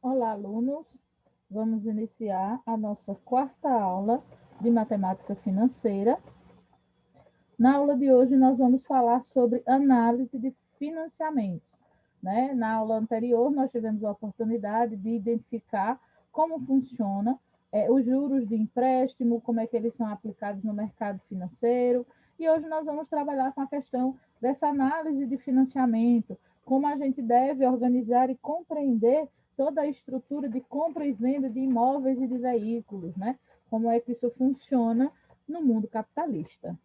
Olá, alunos. Vamos iniciar a nossa quarta aula de matemática financeira. Na aula de hoje, nós vamos falar sobre análise de financiamentos, né? Na aula anterior, nós tivemos a oportunidade de identificar como funciona os juros de empréstimo, como é que eles são aplicados no mercado financeiro. E hoje nós vamos trabalhar com a questão dessa análise de financiamento, como a gente deve organizar e compreender toda a estrutura de compra e venda de imóveis e de veículos, né? Como é que isso funciona no mundo capitalista.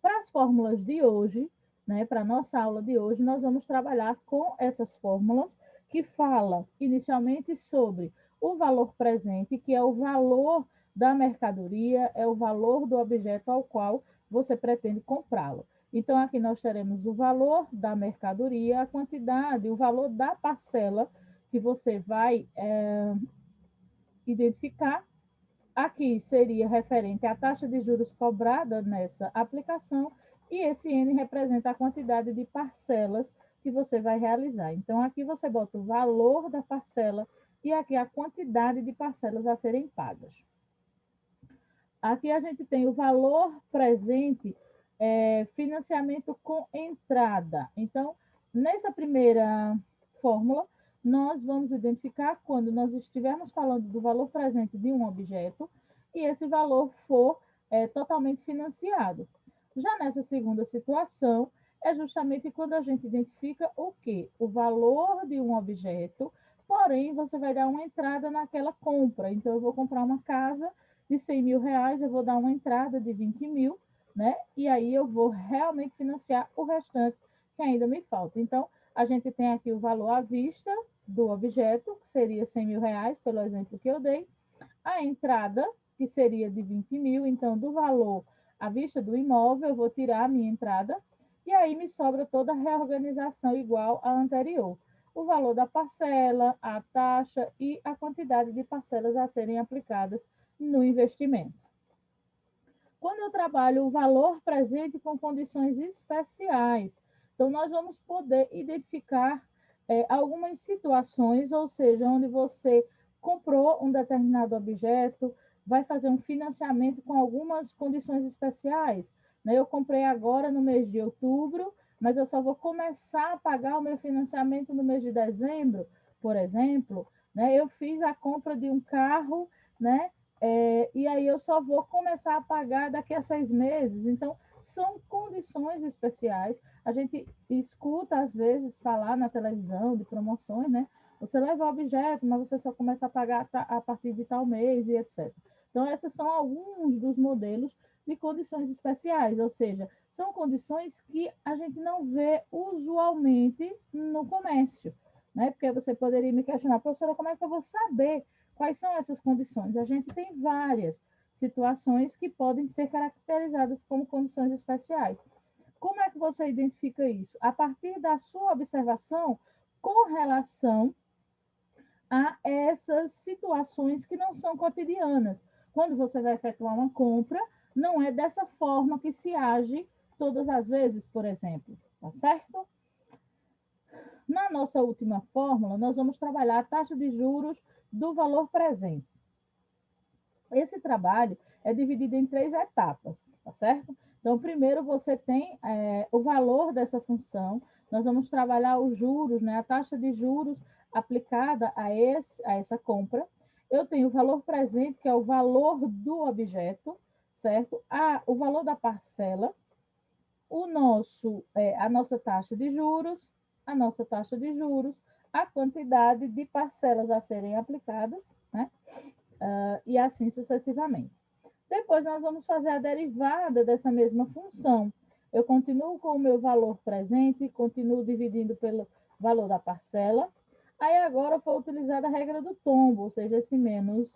Para as fórmulas de hoje, né, para a nossa aula de hoje, nós vamos trabalhar com essas fórmulas que falam inicialmente sobre o valor presente, que é o valor da mercadoria, é o valor do objeto ao qual você pretende comprá-lo. Então, aqui nós teremos o valor da mercadoria, a quantidade, o valor da parcela que você vai identificar. Aqui seria referente à taxa de juros cobrada nessa aplicação, e esse N representa a quantidade de parcelas que você vai realizar. Então, aqui você bota o valor da parcela e aqui a quantidade de parcelas a serem pagas. Aqui a gente tem o valor presente, financiamento com entrada. Então, nessa primeira fórmula, nós vamos identificar quando nós estivermos falando do valor presente de um objeto e esse valor for totalmente financiado. Já nessa segunda situação, é justamente quando a gente identifica o quê? O valor de um objeto, porém, você vai dar uma entrada naquela compra. Então, eu vou comprar uma casa de 100 mil reais, eu vou dar uma entrada de 20 mil, né? E aí eu vou realmente financiar o restante que ainda me falta. Então, a gente tem aqui o valor à vista do objeto, que seria 100 mil reais, pelo exemplo que eu dei. A entrada, que seria de 20 mil, então, do valor à vista do imóvel, eu vou tirar a minha entrada, e aí me sobra toda a reorganização igual à anterior. O valor da parcela, a taxa e a quantidade de parcelas a serem aplicadas no investimento. Quando eu trabalho o valor presente com condições especiais, então nós vamos poder identificar algumas situações, ou seja, onde você comprou um determinado objeto, vai fazer um financiamento com algumas condições especiais. Né? Eu comprei agora no mês de outubro, mas eu só vou começar a pagar o meu financiamento no mês de dezembro, por exemplo. Né? Eu fiz a compra de um carro, né? E aí eu só vou começar a pagar daqui a 6 meses. Então, são condições especiais. A gente escuta, às vezes, falar na televisão de promoções, né? Você leva o objeto, mas você só começa a pagar a partir de tal mês e etc. Então, esses são alguns dos modelos de condições especiais, ou seja, são condições que a gente não vê usualmente no comércio, né? Porque você poderia me questionar, professora, como é que eu vou saber quais são essas condições? A gente tem várias situações que podem ser caracterizadas como condições especiais. Como é que você identifica isso? A partir da sua observação com relação a essas situações que não são cotidianas. Quando você vai efetuar uma compra, não é dessa forma que se age todas as vezes, por exemplo, tá certo? Na nossa última fórmula, nós vamos trabalhar a taxa de juros do valor presente. Esse trabalho é dividido em 3 etapas, tá certo? Então, primeiro você tem o valor dessa função, nós vamos trabalhar os juros, né, a taxa de juros aplicada a essa compra. Eu tenho o valor presente, que é o valor do objeto, certo? O valor da parcela, a nossa taxa de juros, a nossa taxa de juros, a quantidade de parcelas a serem aplicadas, né? E assim sucessivamente. Depois nós vamos fazer a derivada dessa mesma função. Eu continuo com o meu valor presente, continuo dividindo pelo valor da parcela. Aí agora foi utilizada a regra do tombo, ou seja, esse menos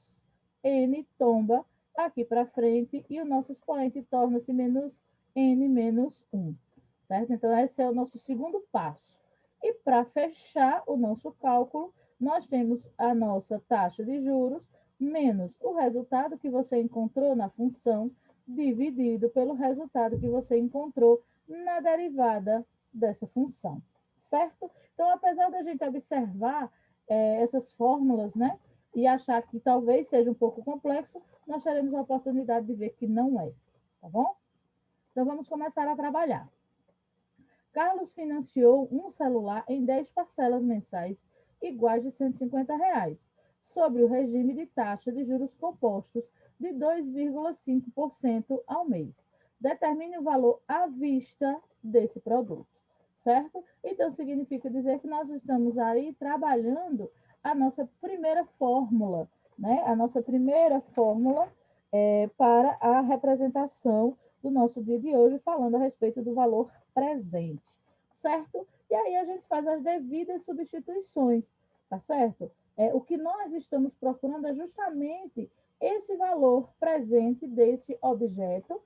n tomba aqui para frente e o nosso expoente torna-se menos n menos 1. Certo? Então, esse é o nosso segundo passo. E para fechar o nosso cálculo, nós temos a nossa taxa de juros menos o resultado que você encontrou na função, dividido pelo resultado que você encontrou na derivada dessa função, certo? Então, apesar da gente observar essas fórmulas, né? E achar que talvez seja um pouco complexo, nós teremos a oportunidade de ver que não é, tá bom? Então, vamos começar a trabalhar. Carlos financiou um celular em 10 parcelas mensais iguais de R$ 150, sobre o regime de taxa de juros compostos de 2,5% ao mês. Determine o valor à vista desse produto, certo? Então, significa dizer que nós estamos aí trabalhando a nossa primeira fórmula, né? A nossa primeira fórmula para a representação do nosso dia de hoje, falando a respeito do valor presente, certo? E aí a gente faz as devidas substituições, tá certo? O que nós estamos procurando é justamente esse valor presente desse objeto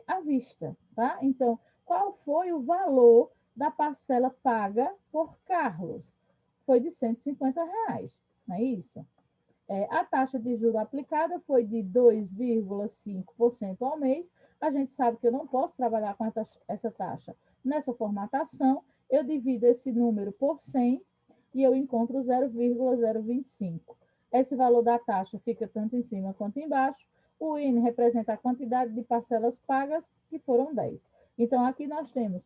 à vista, tá? Então, qual foi o valor da parcela paga por Carlos? Foi de R$ 150, não é isso? A taxa de juro aplicada foi de 2,5% ao mês. A gente sabe que eu não posso trabalhar com essa taxa nessa formatação. Eu divido esse número por 100 e eu encontro 0,025. Esse valor da taxa fica tanto em cima quanto embaixo. O IN representa a quantidade de parcelas pagas, que foram 10. Então, aqui nós temos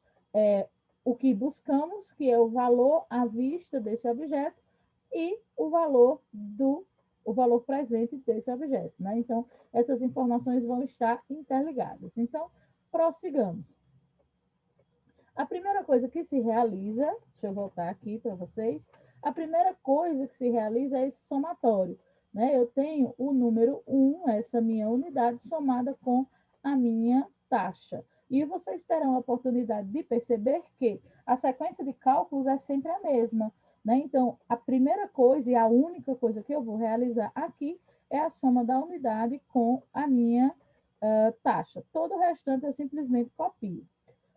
o que buscamos, que é o valor à vista desse objeto, e o valor presente desse objeto, né? Então, essas informações vão estar interligadas. Então, prossigamos. A primeira coisa que se realiza, deixa eu voltar aqui para vocês, a primeira coisa que se realiza é esse somatório, né? Eu tenho o número 1, essa minha unidade, somada com a minha taxa. E vocês terão a oportunidade de perceber que a sequência de cálculos é sempre a mesma, né? Então, a primeira coisa e a única coisa que eu vou realizar aqui é a soma da unidade com a minha taxa. Todo o restante eu simplesmente copio.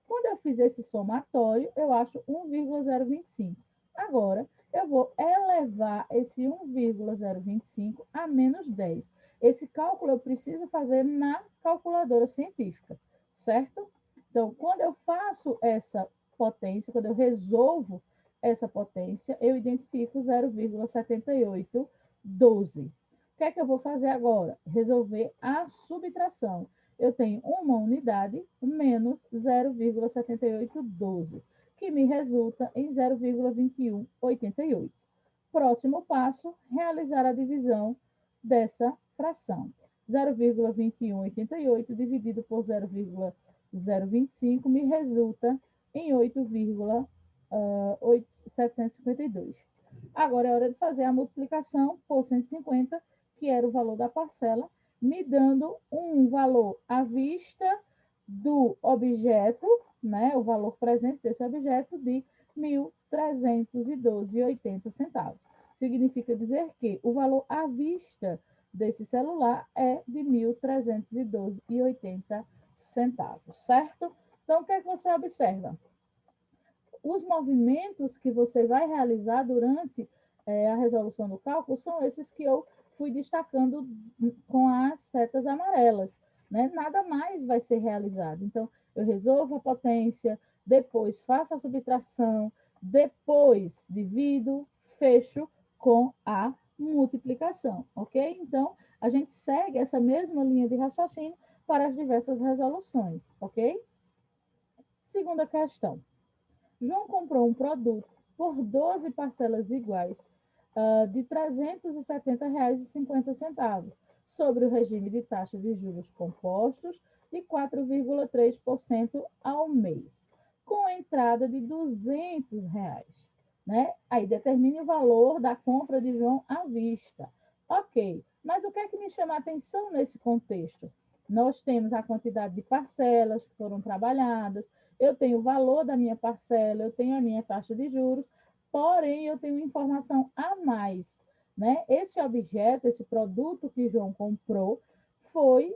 Quando eu fiz esse somatório, eu acho 1,025. Agora, eu vou elevar esse 1,025 a menos 10. Esse cálculo eu preciso fazer na calculadora científica, certo? Então, quando eu faço essa potência, quando eu resolvo essa potência, eu identifico 0,7812. O que é que eu vou fazer agora? Resolver a subtração. Eu tenho uma unidade menos 0,7812, que me resulta em 0,2188. Próximo passo, realizar a divisão dessa fração. 0,2188 dividido por 0,025 me resulta em 8,752. Agora é hora de fazer a multiplicação por 150, que era o valor da parcela, me dando um valor à vista do objeto, né, o valor presente desse objeto, de R$ 1.312,80. Significa dizer que o valor à vista desse celular é de R$ 1.312,80, certo? Então, o que é que você observa? Os movimentos que você vai realizar durante a resolução do cálculo são esses que eu fui destacando com as setas amarelas, né? Nada mais vai ser realizado. Então, eu resolvo a potência, depois faço a subtração, depois divido, fecho com a multiplicação, ok? Então, a gente segue essa mesma linha de raciocínio para as diversas resoluções, ok? Segunda questão. João comprou um produto por 12 parcelas iguais de R$ 370,50, sobre o regime de taxa de juros compostos de 4,3% ao mês, com entrada de R$ 200, né? Aí determine o valor da compra de João à vista. Ok, mas o que é que me chama a atenção nesse contexto? Nós temos a quantidade de parcelas que foram trabalhadas, eu tenho o valor da minha parcela, eu tenho a minha taxa de juros, porém eu tenho informação a mais, né? Esse objeto, esse produto que João comprou, foi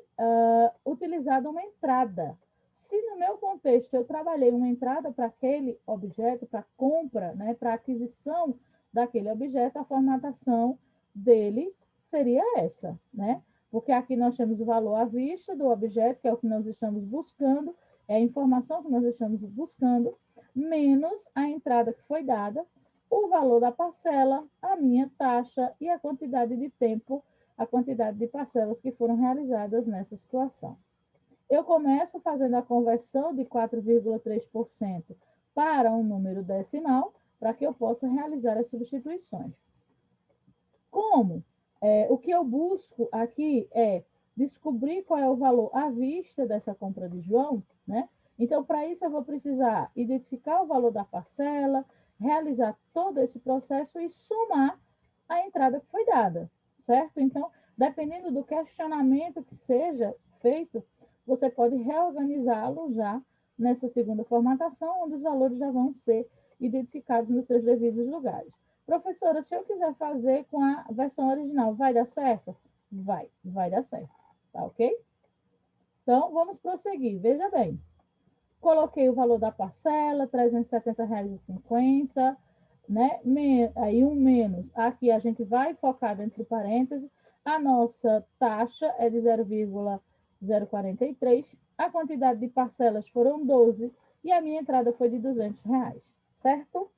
utilizada uma entrada. Se no meu contexto eu trabalhei uma entrada para aquele objeto, para compra, né, para aquisição daquele objeto, a formatação dele seria essa, né? Porque aqui nós temos o valor à vista do objeto, que é o que nós estamos buscando, é a informação que nós estamos buscando, menos a entrada que foi dada, o valor da parcela, a minha taxa e a quantidade de tempo, a quantidade de parcelas que foram realizadas nessa situação. Eu começo fazendo a conversão de 4,3% para um número decimal, para que eu possa realizar as substituições. Como? O que eu busco aqui é descobrir qual é o valor à vista dessa compra de João, né? Então, para isso, eu vou precisar identificar o valor da parcela, realizar todo esse processo e somar a entrada que foi dada, certo? Então, dependendo do questionamento que seja feito, você pode reorganizá-lo já nessa segunda formatação, onde os valores já vão ser identificados nos seus devidos lugares. Professora, se eu quiser fazer com a versão original, vai dar certo? Vai dar certo, tá ok? Então, vamos prosseguir. Veja bem, coloquei o valor da parcela, R$ 370,50, né? Aí um menos, aqui a gente vai focar dentro do parênteses, a nossa taxa é de 0,043, a quantidade de parcelas foram 12 e a minha entrada foi de R$ 200, certo? O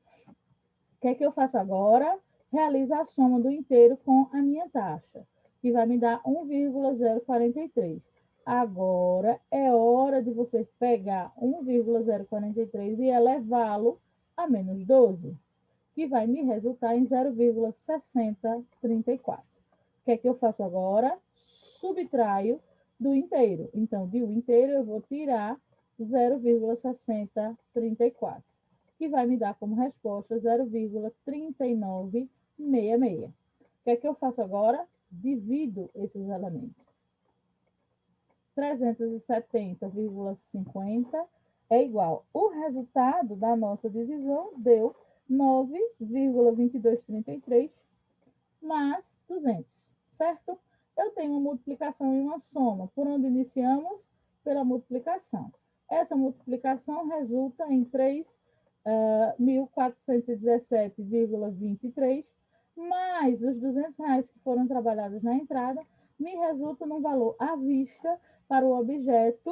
que é que eu faço agora? Realizo a soma do inteiro com a minha taxa, que vai me dar 1,043. Agora é hora de você pegar 1,043 e elevá-lo a menos 12, que vai me resultar em 0,6034. O que é que eu faço agora? Subtraio do inteiro. Então, do inteiro eu vou tirar 0,6034, que vai me dar como resposta 0,3966. O que é que eu faço agora? Divido esses elementos. 370,50 é igual. O resultado da nossa divisão deu 9,2233 mais 200, certo? Eu tenho uma multiplicação e uma soma. Por onde iniciamos? Pela multiplicação. Essa multiplicação resulta em 3.417,23, mais os R$ 200 que foram trabalhados na entrada, me resulta num valor à vista para o objeto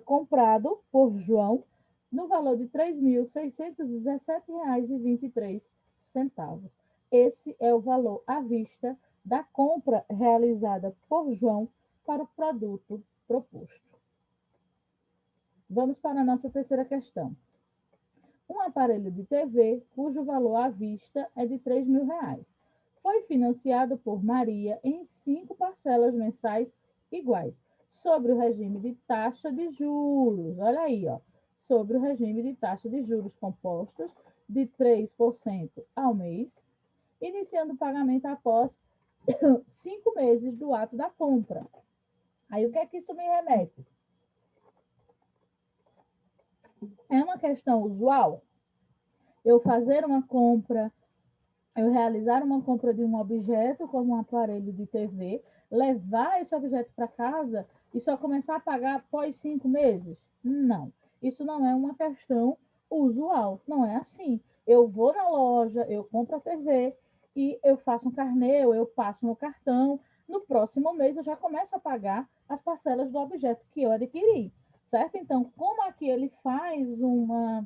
comprado por João, no valor de R$ 3.617,23. Esse é o valor à vista da compra realizada por João para o produto proposto. Vamos para a nossa terceira questão. Um aparelho de TV, cujo valor à vista é de R$ 3.000, foi financiado por Maria em 5 parcelas mensais iguais, sobre o regime de taxa de juros. Olha aí, ó, sobre o regime de taxa de juros compostos de 3% ao mês, iniciando o pagamento após 5 meses do ato da compra. Aí, o que é que isso me remete? É uma questão usual eu fazer uma compra, eu realizar uma compra de um objeto, como um aparelho de TV, levar esse objeto para casa e só começar a pagar após 5 meses? Não. Isso não é uma questão usual. Não é assim. Eu vou na loja, eu compro a TV e eu faço um carnê, eu passo no cartão. No próximo mês eu já começo a pagar as parcelas do objeto que eu adquiri, certo? Então, como aqui ele faz uma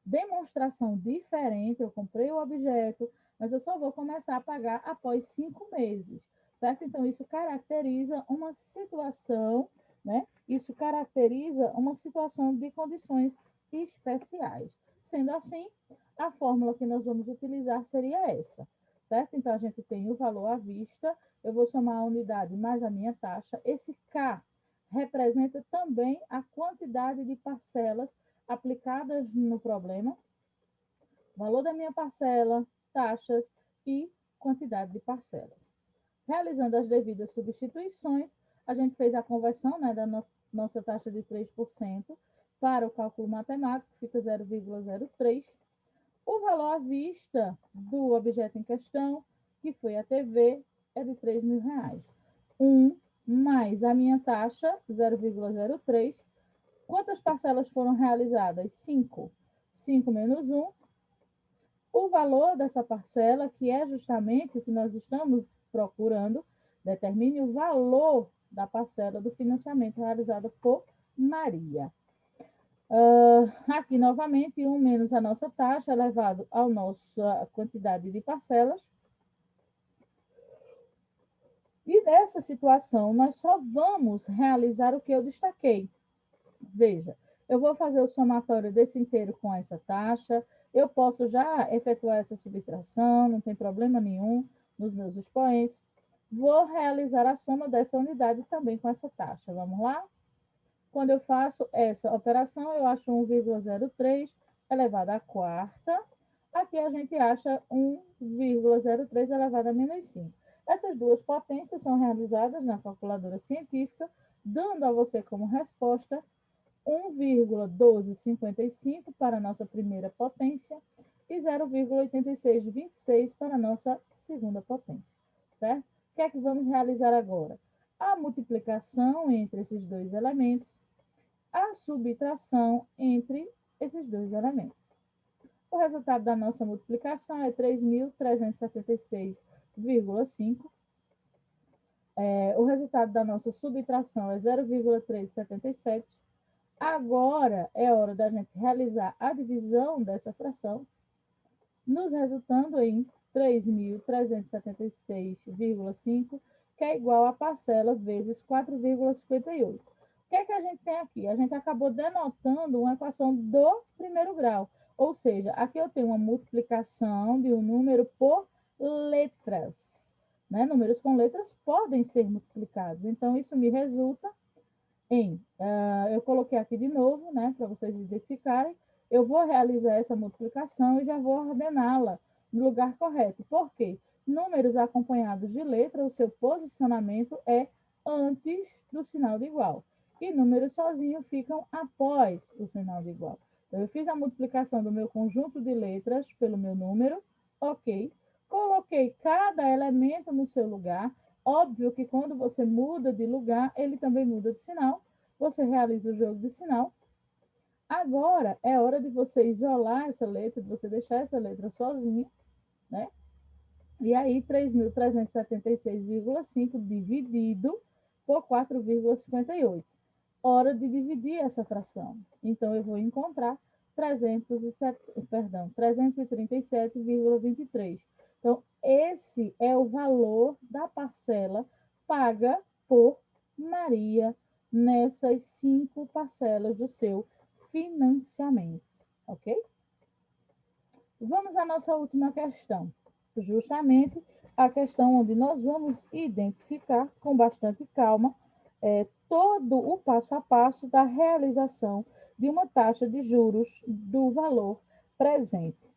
demonstração diferente, eu comprei o objeto, mas eu só vou começar a pagar após 5 meses, certo? Então, isso caracteriza uma situação, né? Isso caracteriza uma situação de condições especiais. Sendo assim, a fórmula que nós vamos utilizar seria essa, certo? Então, a gente tem o valor à vista, eu vou somar a unidade mais a minha taxa. Esse K representa também a quantidade de parcelas aplicadas no problema, valor da minha parcela, taxas e quantidade de parcelas. Realizando as devidas substituições, a gente fez a conversão, né, da nossa taxa de 3% para o cálculo matemático, fica 0,03. O valor à vista do objeto em questão, que foi a TV, é de R$ 3.000. 1 mais a minha taxa, 0,03. Quantas parcelas foram realizadas? 5. 5 menos 1. O valor dessa parcela, que é justamente o que nós estamos procurando, determine o valor da parcela do financiamento realizado por Maria. Aqui, novamente, 1 menos a nossa taxa elevado à nossa quantidade de parcelas. E nessa situação, nós só vamos realizar o que eu destaquei. Veja, eu vou fazer o somatório desse inteiro com essa taxa, eu posso já efetuar essa subtração, não tem problema nenhum nos meus expoentes. Vou realizar a soma dessa unidade também com essa taxa. Vamos lá? Quando eu faço essa operação, eu acho 1,03 elevado à quarta. Aqui a gente acha 1,03 elevado a menos 5. Essas duas potências são realizadas na calculadora científica, dando a você como resposta 1,1255 para a nossa primeira potência e 0,8626 para a nossa segunda potência, certo? O que é que vamos realizar agora? A multiplicação entre esses dois elementos, a subtração entre esses dois elementos. O resultado da nossa multiplicação é 3.376,5. O resultado da nossa subtração é 0,377. Agora é hora da gente realizar a divisão dessa fração, nos resultando em 3.376,5, que é igual a parcela vezes 4,58. O que é que a gente tem aqui? A gente acabou denotando uma equação do primeiro grau, ou seja, aqui eu tenho uma multiplicação de um número por letras. Né? Números com letras podem ser multiplicados, então isso me resulta eu coloquei aqui de novo, né, para vocês identificarem, eu vou realizar essa multiplicação e já vou ordená-la no lugar correto. Por quê? Números acompanhados de letra, o seu posicionamento é antes do sinal de igual. E números sozinhos ficam após o sinal de igual. Então, eu fiz a multiplicação do meu conjunto de letras pelo meu número, ok. Coloquei cada elemento no seu lugar. Óbvio que quando você muda de lugar, ele também muda de sinal. Você realiza o jogo de sinal. Agora é hora de você isolar essa letra, de você deixar essa letra sozinha, né? E aí, 3.376,5 dividido por 4,58. Hora de dividir essa fração. Então, eu vou encontrar 337,23. Então, esse é o valor da parcela paga por Maria nessas 5 parcelas do seu financiamento, ok? Vamos à nossa última questão, justamente a questão onde nós vamos identificar com bastante calma todo o passo a passo da realização de uma taxa de juros do valor presente.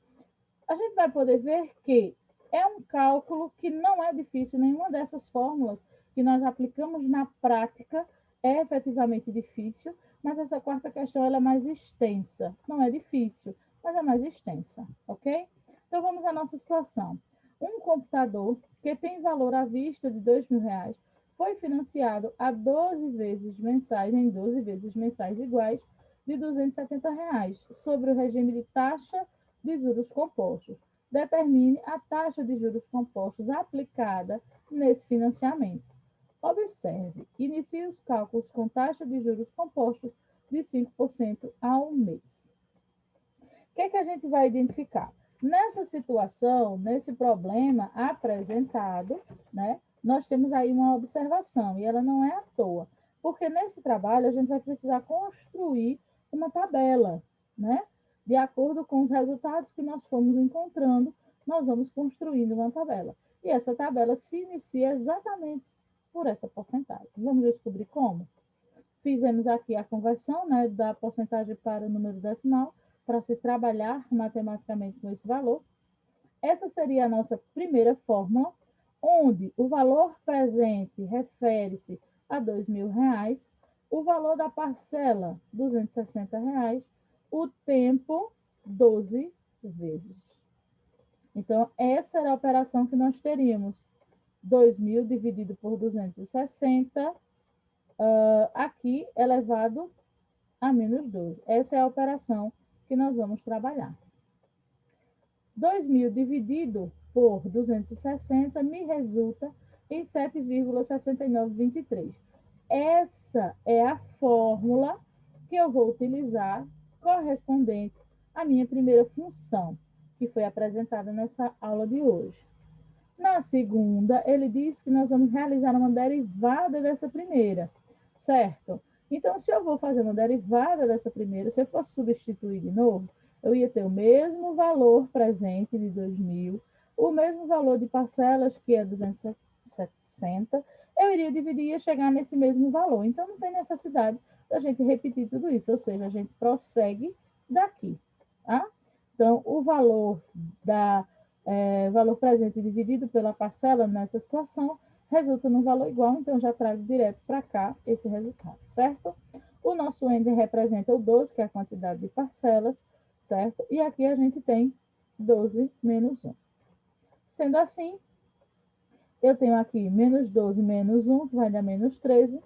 A gente vai poder ver que é um cálculo que não é difícil, nenhuma dessas fórmulas que nós aplicamos na prática é efetivamente difícil, mas essa quarta questão ela é mais extensa. Não é difícil, mas é mais extensa, ok? Então, vamos à nossa situação. Um computador que tem valor à vista de R$ 2.000 foi financiado a 12 vezes mensais, em 12 vezes mensais iguais, de R$ 270, sobre o regime de taxa de juros compostos. Determine a taxa de juros compostos aplicada nesse financiamento. Observe, inicie os cálculos com taxa de juros compostos de 5% ao mês. O que é que a gente vai identificar? Nessa situação, nesse problema apresentado, né, nós temos aí uma observação, e ela não é à toa, porque nesse trabalho a gente vai precisar construir uma tabela, né? De acordo com os resultados que nós fomos encontrando, nós vamos construindo uma tabela. E essa tabela se inicia exatamente por essa porcentagem. Vamos descobrir como? Fizemos aqui a conversão, né, da porcentagem para o número decimal, para se trabalhar matematicamente com esse valor. Essa seria a nossa primeira fórmula, onde o valor presente refere-se a R$ 2.000, o valor da parcela, R$ 260, o tempo, 12 vezes. Então, essa era a operação que nós teríamos. 2.000 dividido por 260, aqui elevado a menos 12. Essa é a operação que nós vamos trabalhar. 2.000 dividido por 260 me resulta em 7,6923. Essa é a fórmula que eu vou utilizar correspondente à minha primeira função, que foi apresentada nessa aula de hoje. Na segunda, ele diz que nós vamos realizar uma derivada dessa primeira, certo? Então, se eu vou fazer uma derivada dessa primeira, se eu fosse substituir de novo, eu ia ter o mesmo valor presente de 2.000, o mesmo valor de parcelas, que é 260, eu iria dividir e ia chegar nesse mesmo valor. Então, não tem necessidade da gente repetir tudo isso, ou seja, a gente prossegue daqui, tá? Então, o valor valor presente dividido pela parcela nessa situação resulta num valor igual, então já trago direto para cá esse resultado, certo? O nosso N representa o 12, que é a quantidade de parcelas, certo? E aqui a gente tem 12 menos 1. Sendo assim, eu tenho aqui menos 12 menos 1, que vai dar menos 13,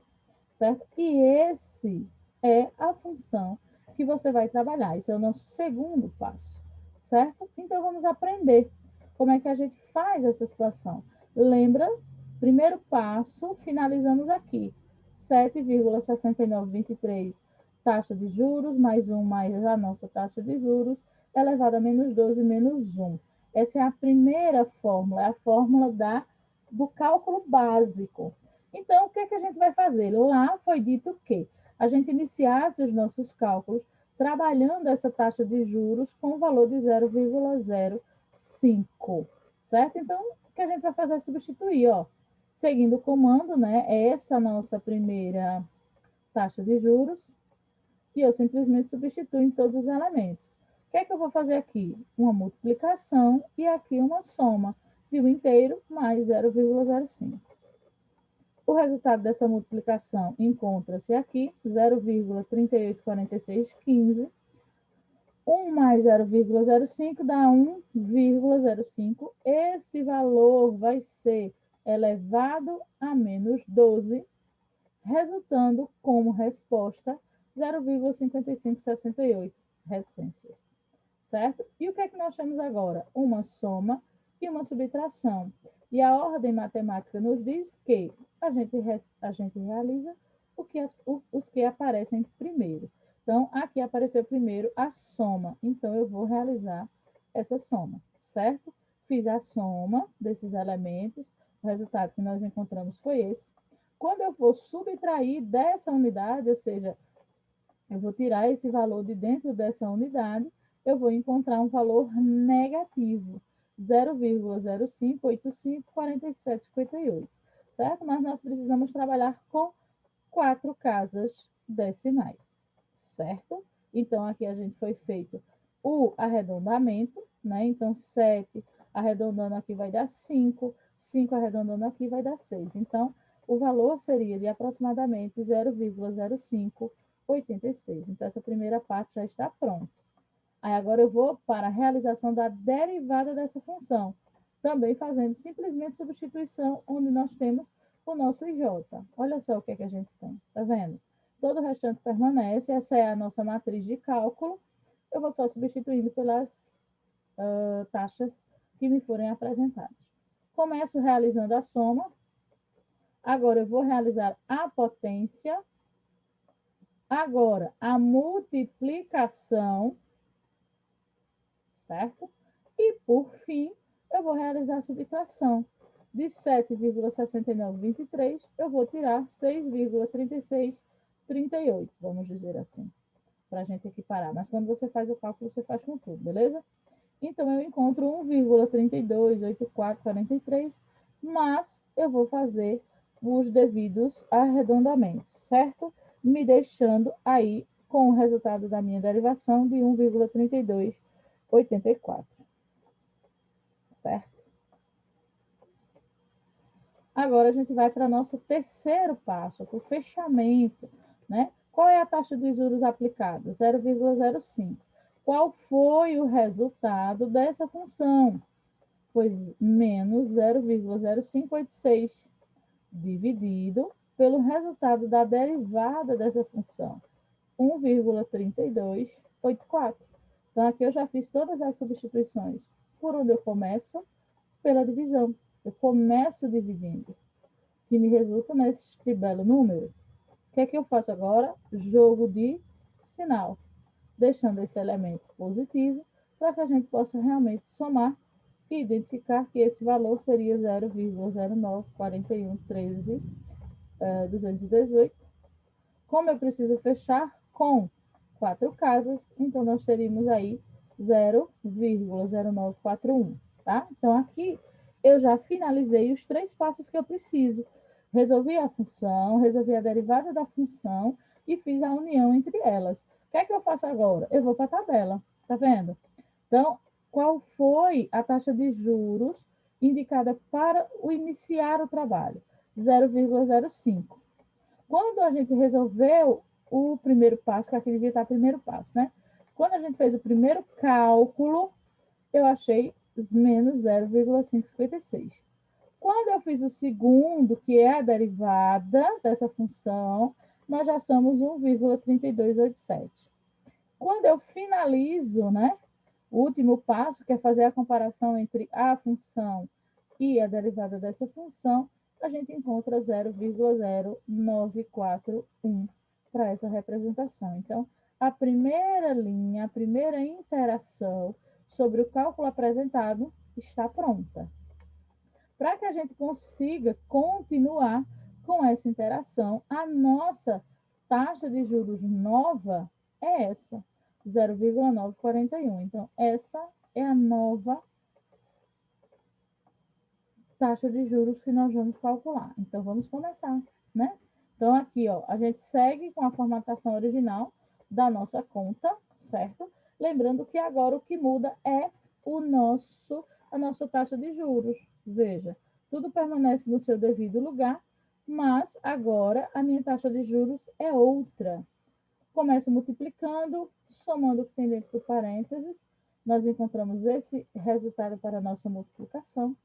certo? E esse é a função que você vai trabalhar. Esse é o nosso segundo passo, certo? Então, vamos aprender como é que a gente faz essa situação. Lembra? Primeiro passo, finalizamos aqui. 7,6923, taxa de juros, mais 1 mais a nossa taxa de juros, elevado a menos 12 menos 1. Essa é a primeira fórmula, é a fórmula do cálculo básico. Então, o que é que a gente vai fazer? Lá foi dito que a gente iniciasse os nossos cálculos trabalhando essa taxa de juros com o valor de 0,05, certo? Então, o que a gente vai fazer é substituir, ó. Seguindo o comando, né? Essa nossa primeira taxa de juros, e eu simplesmente substituo em todos os elementos. O que é que eu vou fazer aqui? Uma multiplicação e aqui uma soma de 1 inteiro mais 0,05. O resultado dessa multiplicação encontra-se aqui, 0,384615. 1 mais 0,05 dá 1,05. Esse valor vai ser elevado a menos 12, resultando como resposta 0,5568 reticências, certo? E o que é que nós temos agora? Uma soma e uma subtração. E a ordem matemática nos diz que a gente realiza os que aparecem primeiro. Então, aqui apareceu primeiro a soma. Então, eu vou realizar essa soma, certo? Fiz a soma desses elementos. O resultado que nós encontramos foi esse. Quando eu for subtrair dessa unidade, ou seja, eu vou tirar esse valor de dentro dessa unidade, eu vou encontrar um valor negativo, 0,05854758, certo? Mas nós precisamos trabalhar com 4 casas decimais, certo? Então, aqui a gente foi feito o arredondamento, né? Então, 7 arredondando aqui vai dar 5, 5 arredondando aqui vai dar 6. Então, o valor seria de aproximadamente 0,0586. Então, essa primeira parte já está pronta. Aí, agora eu vou para a realização da derivada dessa função, também fazendo simplesmente substituição, onde nós temos o nosso IJ. Olha só o que é que a gente tem, tá vendo? Todo o restante permanece, essa é a nossa matriz de cálculo. Eu vou só substituindo pelas taxas que me forem apresentadas. Começo realizando a soma. Agora eu vou realizar a potência. Agora, a multiplicação, certo? E, por fim, eu vou realizar a subtração. De 7,6923, eu vou tirar 6,3638, vamos dizer assim, para a gente equiparar. Mas quando você faz o cálculo, você faz com tudo, beleza? Então, eu encontro 1,328443, mas eu vou fazer os devidos arredondamentos, certo? Me deixando aí com o resultado da minha derivação de 1,3284, certo? Agora a gente vai para o nosso terceiro passo, para o fechamento, né? Qual é a taxa de juros aplicada? 0,05. Qual foi o resultado dessa função? Pois menos 0,0586, dividido pelo resultado da derivada dessa função, 1,3284. Então, aqui eu já fiz todas as substituições. Por onde eu começo? Pela divisão. Eu começo dividindo, que me resulta neste belo número. O que é que eu faço agora? Jogo de sinal. deixando esse elemento positivo, para que a gente possa realmente somar e identificar que esse valor seria 0,094113 218. Como eu preciso fechar com 4 casas, então nós teríamos aí 0,0941, tá? Então, aqui eu já finalizei os 3 passos que eu preciso. Resolvi a função, resolvi a derivada da função e fiz a união entre elas. O que é que eu faço agora? Eu vou para a tabela, tá vendo? Então, qual foi a taxa de juros indicada para iniciar o trabalho? 0,05. Quando a gente resolveu o primeiro passo, que aqui devia estar o primeiro passo, né? Quando a gente fez o primeiro cálculo, eu achei menos 0,556. Quando eu fiz o segundo, que é a derivada dessa função, nós já somos 1,3287. Quando eu finalizo, né, o último passo, que é fazer a comparação entre a função e a derivada dessa função, a gente encontra 0,0941 para essa representação. Então, a primeira linha, a primeira interação sobre o cálculo apresentado está pronta. Para que a gente consiga continuar com essa interação, a nossa taxa de juros nova é essa, 0,941. Então, essa é a nova taxa de juros que nós vamos calcular. Então, vamos começar, né? Então, aqui, ó, a gente segue com a formatação original da nossa conta, certo? Lembrando que agora o que muda é a nossa taxa de juros. Veja, tudo permanece no seu devido lugar, mas agora a minha taxa de juros é outra. Começo multiplicando, somando o que tem dentro do parênteses, nós encontramos esse resultado para a nossa multiplicação.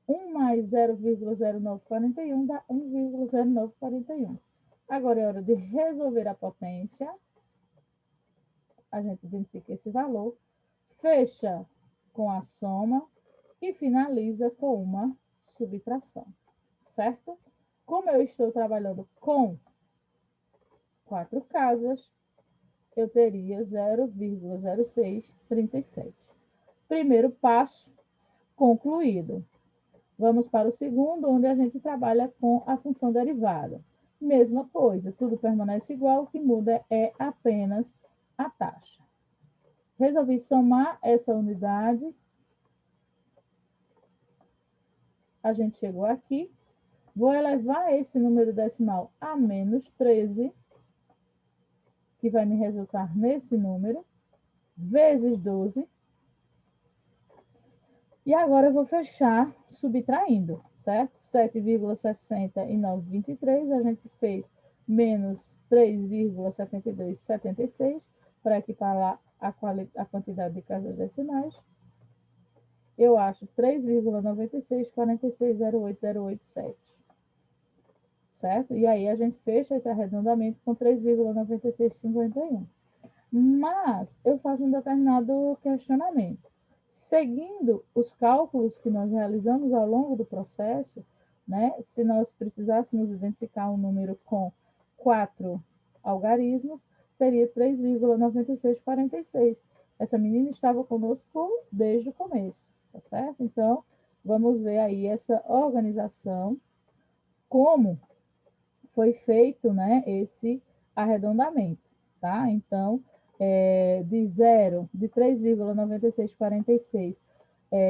1 mais 0,0941 dá 1,0941. Agora é hora de resolver a potência. A gente identifica esse valor, fecha com a soma e finaliza com uma subtração, certo? Como eu estou trabalhando com 4 casas, eu teria 0,0637. Primeiro passo concluído. Vamos para o segundo, onde a gente trabalha com a função derivada. Mesma coisa, tudo permanece igual, o que muda é apenas a taxa. Resolvi somar essa unidade. A gente chegou aqui. Vou elevar esse número decimal a menos 13, que vai me resultar nesse número, vezes 12. E agora eu vou fechar subtraindo, certo? 7,6923, a gente fez menos 3,7276 para equiparar a quantidade de casas decimais. Eu acho 3,964608,087. Certo? E aí a gente fecha esse arredondamento com 3,9651. Mas eu faço um determinado questionamento. Seguindo os cálculos que nós realizamos ao longo do processo, né, se nós precisássemos identificar um número com 4 algarismos, seria 3,9646. Essa menina estava conosco desde o começo, tá certo? Então, vamos ver aí essa organização, como foi feito, né, esse arredondamento, tá? Então, de 3,9646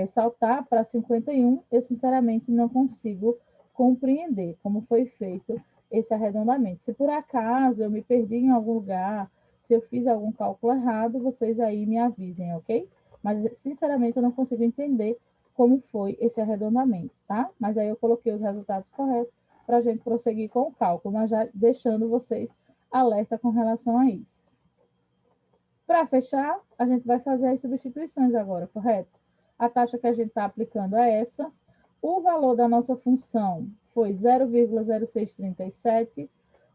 saltar para 51, eu sinceramente não consigo compreender como foi feito esse arredondamento. Se por acaso eu me perdi em algum lugar, se eu fiz algum cálculo errado, vocês aí me avisem, ok? Mas, sinceramente, eu não consigo entender como foi esse arredondamento, tá? Mas aí eu coloquei os resultados corretos para a gente prosseguir com o cálculo, mas já deixando vocês alerta com relação a isso. Para fechar, a gente vai fazer as substituições agora, correto? A taxa que a gente está aplicando é essa. O valor da nossa função foi 0,0637.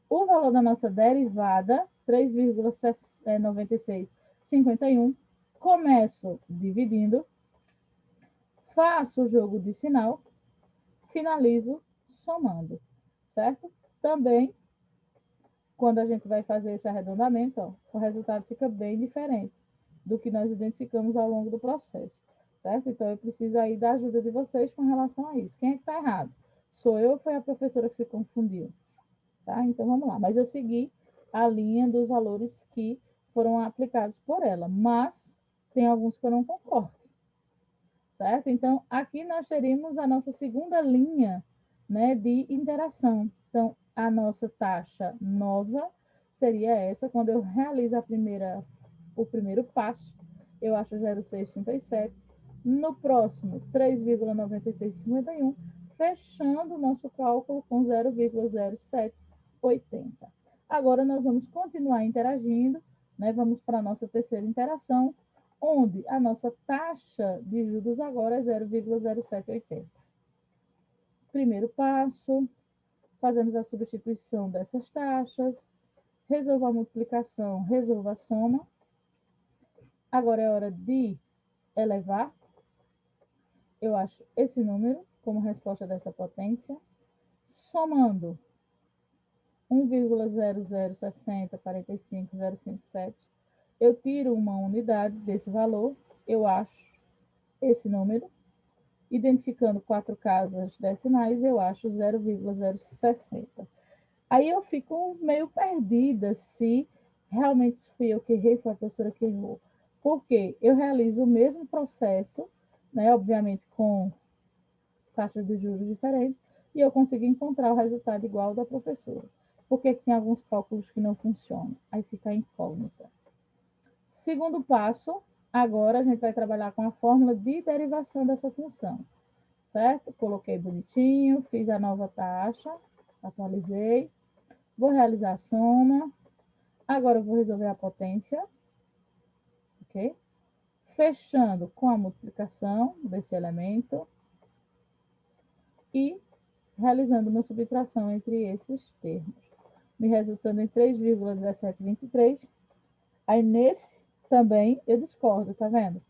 O valor da nossa derivada, 3,9651. Começo dividindo. Faço o jogo de sinal. Finalizo somando, certo? Também quando a gente vai fazer esse arredondamento, ó, o resultado fica bem diferente do que nós identificamos ao longo do processo, certo? Então, eu preciso aí da ajuda de vocês com relação a isso. Quem é que está errado? Sou eu ou foi a professora que se confundiu? Tá? Então, vamos lá. Mas eu segui a linha dos valores que foram aplicados por ela, mas tem alguns que eu não concordo, certo? Então, aqui nós teríamos a nossa segunda linha, né, de interação. Então, a nossa taxa nova seria essa, quando eu realizo o primeiro passo, eu acho 0,637. No próximo, 3,9651, fechando o nosso cálculo com 0,0780. Agora, nós vamos continuar interagindo, né? Vamos para a nossa terceira interação, onde a nossa taxa de juros agora é 0,0780. Primeiro passo, fazemos a substituição dessas taxas, resolva a multiplicação, resolva a soma. Agora é hora de elevar. Eu acho esse número como resposta dessa potência, somando 1,006045057. Eu tiro uma unidade desse valor, eu acho esse número. Identificando 4 casas decimais, eu acho 0,060. Aí eu fico meio perdida se realmente fui eu que errei, foi a professora que errou. Porque eu realizo o mesmo processo, né, obviamente com taxas de juros diferentes, e eu consegui encontrar o resultado igual ao da professora. Por que tem alguns cálculos que não funcionam? Aí fica a incógnita. Segundo passo, agora a gente vai trabalhar com a fórmula de derivação dessa função, certo? Coloquei bonitinho, fiz a nova taxa, atualizei, vou realizar a soma, agora eu vou resolver a potência, ok? Fechando com a multiplicação desse elemento e realizando uma subtração entre esses termos, me resultando em 3,1723. Aí nesse também eu discordo, tá vendo?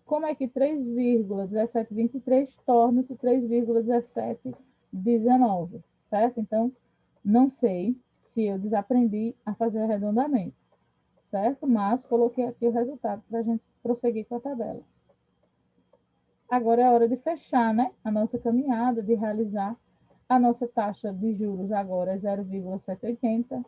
Como é que 3,1723 torna-se 3,1719, certo? Então, não sei se eu desaprendi a fazer arredondamento, certo? Mas coloquei aqui o resultado para a gente prosseguir com a tabela. Agora é a hora de fechar, né? A nossa caminhada, de realizar a nossa taxa de juros agora é 0,780.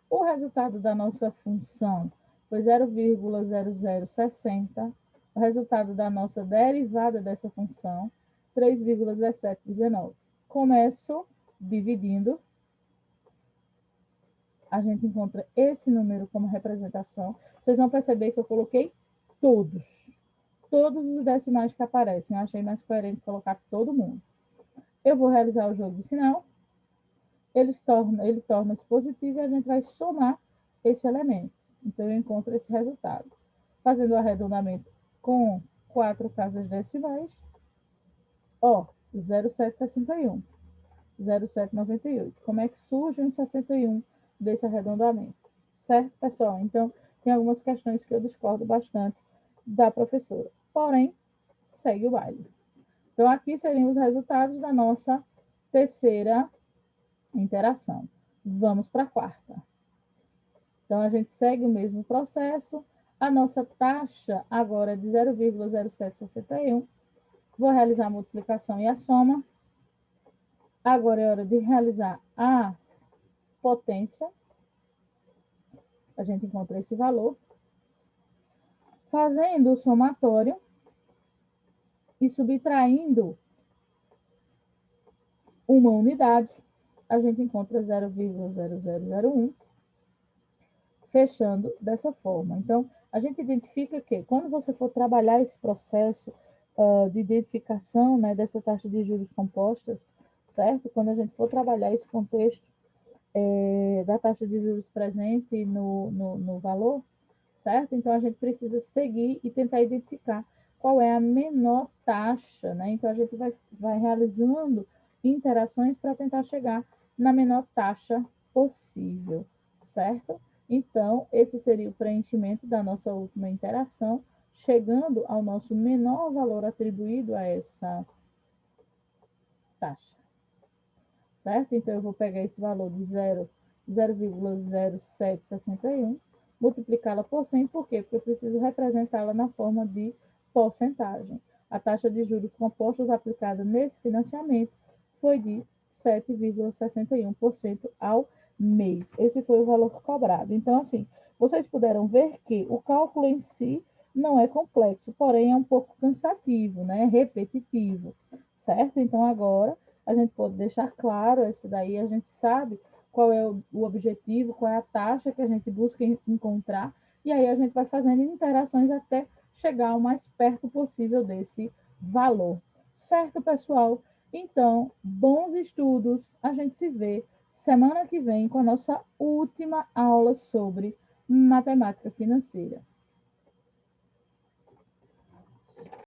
O resultado da nossa função foi 0,0060. O resultado da nossa derivada dessa função, 3,1719. Começo dividindo. A gente encontra esse número como representação. Vocês vão perceber que eu coloquei todos os decimais que aparecem. Eu achei mais coerente colocar todo mundo. Eu vou realizar o jogo de sinal. Ele torna-se positivo e a gente vai somar esse elemento. Então, eu encontro esse resultado. Fazendo o arredondamento com 4 casas decimais, ó, 0,761, 0,798. Como é que surge um 61 desse arredondamento? Certo, pessoal? Então, tem algumas questões que eu discordo bastante da professora. Porém, segue o baile. Então, aqui seriam os resultados da nossa terceira interação. Vamos para a quarta. Então, a gente segue o mesmo processo. A nossa taxa agora é de 0,0761. Vou realizar a multiplicação e a soma. Agora é hora de realizar a potência. A gente encontra esse valor. Fazendo o somatório e subtraindo uma unidade, a gente encontra 0,0001, fechando dessa forma. Então, a gente identifica que, quando você for trabalhar esse processo de identificação, né, dessa taxa de juros compostas, certo? Quando a gente for trabalhar esse contexto da taxa de juros presente no valor, certo? Então, a gente precisa seguir e tentar identificar qual é a menor taxa, né? Então, a gente vai realizando interações para tentar chegar na menor taxa possível, certo? Então, esse seria o preenchimento da nossa última interação, chegando ao nosso menor valor atribuído a essa taxa, certo? Então, eu vou pegar esse valor de 0,0761, multiplicá-la por 100, por quê? Porque eu preciso representá-la na forma de porcentagem. A taxa de juros compostos aplicada nesse financiamento foi de 7,61% ao mês. Esse foi o valor cobrado. Então, assim, vocês puderam ver que o cálculo em si não é complexo, porém é um pouco cansativo, né? Repetitivo, certo? Então, agora a gente pode deixar claro esse daí, a gente sabe qual é o objetivo, qual é a taxa que a gente busca encontrar, e aí a gente vai fazendo interações até chegar o mais perto possível desse valor. Certo, pessoal? Então, bons estudos. A gente se vê semana que vem com a nossa última aula sobre matemática financeira.